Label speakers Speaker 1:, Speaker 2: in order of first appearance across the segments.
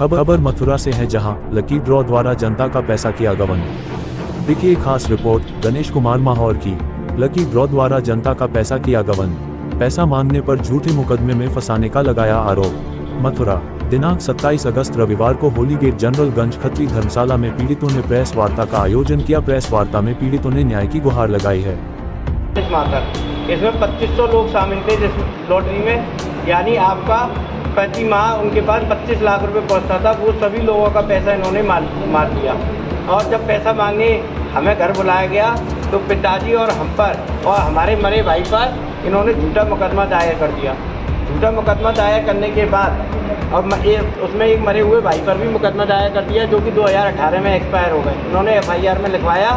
Speaker 1: खबर मथुरा से है, जहां लकी ड्रॉ द्वारा जनता का पैसा किया गबन। देखिए खास रिपोर्ट गणेश कुमार माहौर की। लकी ड्रॉ द्वारा जनता का पैसा किया गबन, पैसा मांगने पर झूठे मुकदमे में फंसाने का लगाया आरोप। मथुरा दिनांक 27 अगस्त रविवार को होली गेट जनरल गंज खत्री धर्मशाला में पीड़ितों ने प्रेस वार्ता का आयोजन किया। प्रेस वार्ता में पीड़ितों ने न्याय की गुहार लगाई है।
Speaker 2: इसमें 2500 लोग शामिल थे जिस लॉटरी में, यानी आपका प्रति माह उनके पास 25 लाख रुपए पहुंचता था। वो सभी लोगों का पैसा इन्होंने मार दिया। और जब पैसा मांगने हमें घर बुलाया गया तो पिताजी और हम पर और हमारे मरे भाई पर इन्होंने झूठा मुकदमा दायर कर दिया। झूठा मुकदमा दायर करने के बाद और उसमें एक मरे हुए भाई पर भी मुकदमा दायर कर दिया, जो कि 2018 में एक्सपायर हो गए। इन्होंने FIR में लिखवाया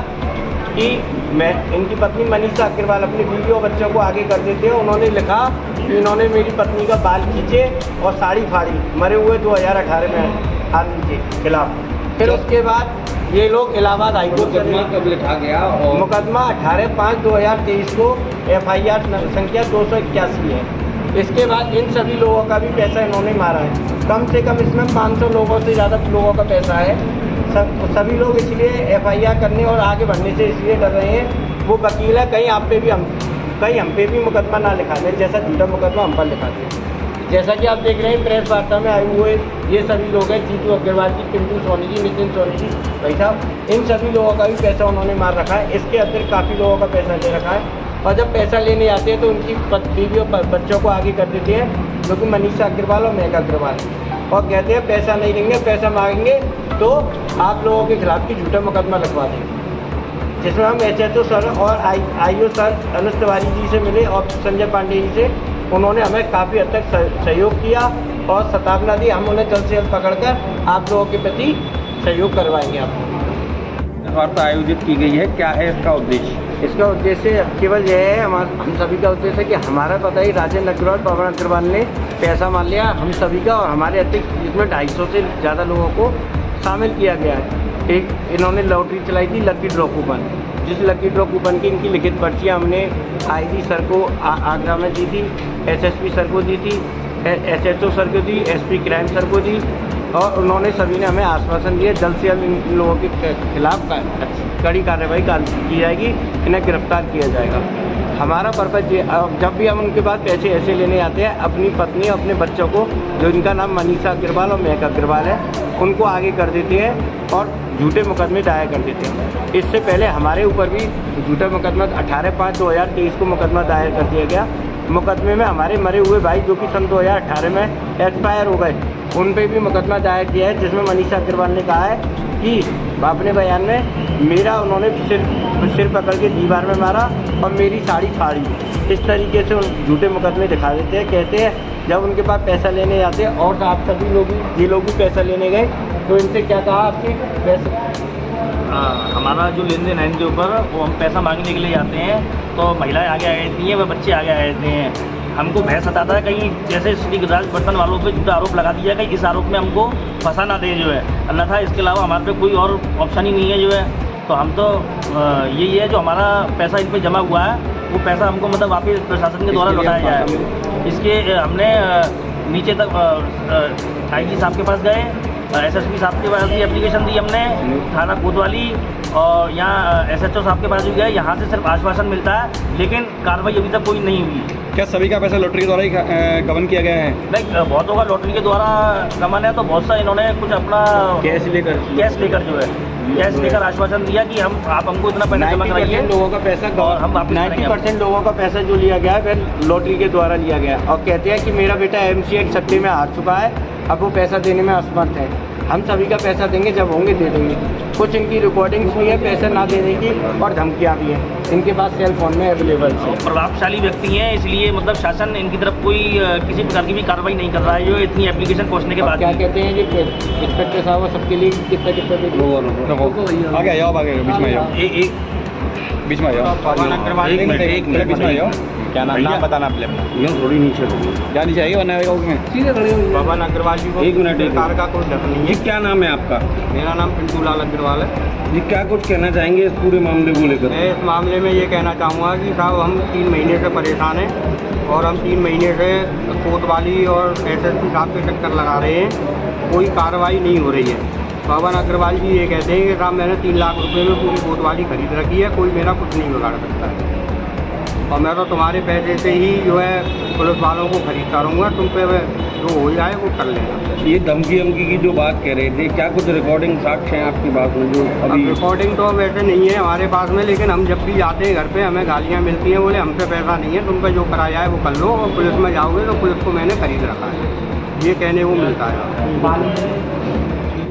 Speaker 2: कि मैं इनकी पत्नी मनीषा अग्रवाल अपनी बीवी और बच्चों को आगे कर देते हैं। उन्होंने लिखा कि इन्होंने मेरी पत्नी का बाल खींचे और साड़ी फाड़ी मरे हुए 2018 में आदमी के खिलाफ। फिर उसके बाद ये लोग इलाहाबाद हाईकोर्ट
Speaker 3: कब लिखा गया? और
Speaker 2: मुकदमा 18/5/2023 को FIR संख्या 281 है। इसके बाद इन सभी लोगों का भी पैसा इन्होंने मारा है। कम से कम इसमें 500 लोगों से ज़्यादा लोगों का पैसा है। सभी लोग इसलिए FIR करने और आगे बढ़ने से इसलिए कर रहे हैं, वो वकील है कहीं हम पे भी मुकदमा ना लिखा दे, जैसा झूठा मुकदमा हम पर लिखा दे। जैसा कि आप देख रहे हैं प्रेस वार्ता में आए हुए ये सभी लोग हैं, जीतू अग्रवाल जी, पिंटू सोनी जी, नितिन सोनी जी, भाई साहब, इन सभी लोगों का भी पैसा उन्होंने मार रखा है। इसके अतिरिक्त काफ़ी लोगों का पैसा ले रखा है। और जब पैसा लेने आते हैं तो उनकी बीवी और बच्चों को आगे कर देते हैं, जो कि मनीषा अग्रवाल और मेघा अग्रवाल, और कहते हैं पैसा नहीं देंगे, पैसा मांगेंगे तो आप लोगों के खिलाफ की झूठा मुकदमा लिखवा देंगे। जिसमें हम HHO सर और IO सर अनुज तिवारी जी से मिले और संजय पांडे जी से, उन्होंने हमें काफ़ी हद तक सहयोग किया और सतावना दी। हम उन्हें जल्द से जल्द पकड़कर आप लोगों के प्रति सहयोग करवाएंगे। आपको
Speaker 3: वार्ता आयोजित की गई है, क्या है इसका उद्देश्य?
Speaker 2: इसका उद्देश्य केवल यह है, हम सभी का उद्देश्य है कि हमारा पता ही राजेंद्र अग्रवाल, पवन अग्रवाल ने पैसा मान लिया हम सभी का, और हमारे अतिरिक्त जिसमें 250 से ज़्यादा लोगों को शामिल किया गया है। एक इन्होंने लॉटरी चलाई थी लकी ड्रॉ कूपन, जिस लकी ड्रॉ कूपन की इनकी लिखित पर्चियाँ हमने IG सर को आगरा में दी थी, SSP सर को दी थी, SHO सर को दी, SP क्राइम सर को दी, और उन्होंने सभी ने हमें आश्वासन दिया जल्द से जल्द इन लोगों के खिलाफ कड़ी कार्रवाई की जाएगी, इन्हें गिरफ्तार किया जाएगा। हमारा पर्पज़ ये, जब भी हम उनके पास पैसे ऐसे लेने आते हैं, अपनी पत्नी और अपने बच्चों को, जो इनका नाम मनीषा अग्रवाल और मेघा अग्रवाल है, उनको आगे कर देते हैं और झूठे मुकदमे दायर कर देते हैं। इससे पहले हमारे ऊपर भी झूठा मुकदमा 18/5/2023 को मुकदमा दायर कर दिया गया। मुकदमे में हमारे मरे हुए भाई, जो कि सन 2018 में एक्सपायर हो गए, उन पे भी मुकदमा दायर किया है, जिसमें मनीषा अग्रवाल ने कहा है कि अपने बयान में मेरा उन्होंने सिर पकड़ के दीवार में मारा और मेरी साड़ी फाड़ी। इस तरीके से झूठे मुकदमे दिखा देते हैं। कहते हैं जब उनके पास पैसा लेने आते हैं, और आप सभी लोग ये लोग भी पैसा लेने गए तो इनसे क्या कहा आपके पैसे?
Speaker 4: हमारा जो लेन देन है इनके ऊपर, वो हम पैसा मांगने के लिए जाते हैं तो महिलाएं आगे आ जाती हैं, वह बच्चे आगे आ जाते हैं। हमको भय सताता है कहीं जैसे श्री गुजरात बर्तन वालों पे झूठा आरोप लगा दिया गया, इस आरोप में हमको फंसा ना दे जो है, अन्यथा इसके अलावा हमारे पे कोई और ऑप्शन ही नहीं है जो है। तो हम तो यही है, जो हमारा पैसा इन पर जमा हुआ है वो पैसा हमको मतलब वापस प्रशासन के द्वारा लौटाया जाए। इसके हमने नीचे तक IG साहब के पास गए, SSP साहब के पास भी एप्लीकेशन दी हमने, थाना कोतवाली, और यहाँ SHO साहब के पास भी गए। यहाँ से सिर्फ आश्वासन मिलता है, लेकिन कार्रवाई अभी तक कोई नहीं हुई।
Speaker 3: क्या सभी का पैसा लॉटरी के द्वारा ही गबन किया गया है?
Speaker 4: नहीं, बहुतों का लॉटरी के द्वारा गमन है, तो बहुत सा इन्होंने कुछ अपना कैश लेकर जो है कैश लेकर आश्वासन दिया कि आप हमको इतना पैसा जमा कराइए।
Speaker 2: लोगों का पैसा और हम 90% लोगों का पैसा जो लिया गया है वह लॉटरी के द्वारा लिया गया, और कहते हैं कि मेरा बेटा MCA सट्टे में हार चुका है, अब वो पैसा देने में असमर्थ है। हम सभी का पैसा देंगे, जब होंगे दे देंगे। कुछ इनकी रिकॉर्डिंग्स भी है पैसा ना देने की, और धमकियाँ भी हैं इनके पास सेल फोन में अवेलेबल है।
Speaker 4: प्रभावशाली व्यक्ति हैं, इसलिए मतलब शासन इनकी तरफ कोई किसी प्रकार की भी कार्रवाई नहीं कर रहा है, जो इतनी एप्लीकेशन पहुँचने के बाद।
Speaker 2: क्या कहते हैं जी इंस्पेक्टर साहब, सबके लिए कितना
Speaker 3: आगे आओ, आगे बीच में आओ, बीच में आओ,
Speaker 4: एक मिनट
Speaker 3: क्या नाम
Speaker 4: भैया।
Speaker 3: नाम बताना अपने अपना।
Speaker 4: यूँ थोड़ी नीचे होगी।
Speaker 3: क्या नहीं चाहिए वरना सीधे खड़े हो।
Speaker 2: पवन अग्रवाल जी को
Speaker 3: एक मिनट, एक
Speaker 2: कार का कोई डर नहीं
Speaker 3: जी
Speaker 2: है।
Speaker 3: क्या नाम है आपका?
Speaker 2: मेरा नाम पिंटू लाल अग्रवाल है।
Speaker 3: जी क्या कुछ कहना चाहेंगे इस पूरे मामले को लेकर?
Speaker 2: मैं इस मामले में ये कहना चाहूँगा कि साहब हम 3 महीने से परेशान हैं और हम 3 महीने से कोतवाली और SSP साहब के चक्कर लगा रहे हैं, कोई कार्रवाई नहीं हो रही है। पवन अग्रवाल जी ये कहते हैं कि साहब मैंने 3 लाख रुपए में पूरी कोतवाली खरीद रखी है, कोई मेरा कुछ नहीं बिगाड़ सकता है और मैं तो तुम्हारे पैसे से ही जो है पुलिस वालों को खरीदता रहूँगा, तुम पे जो हो जाए वो कर लेना।
Speaker 3: ये धमकी अमकी की जो बात कह रहे थे, क्या कुछ रिकॉर्डिंग साक्ष्य हैं आपकी बात में जो
Speaker 2: अब
Speaker 3: अभी?
Speaker 2: रिकॉर्डिंग तो वैसे नहीं है हमारे पास में, लेकिन हम जब भी जाते हैं घर पे हमें गालियाँ मिलती हैं, बोले हमसे पैसा नहीं है, तुम पे जो कराया है वो कर लो और पुलिस में जाओगे तो पुलिस को मैंने खरीद रखा है, ये कहने को मिलता है।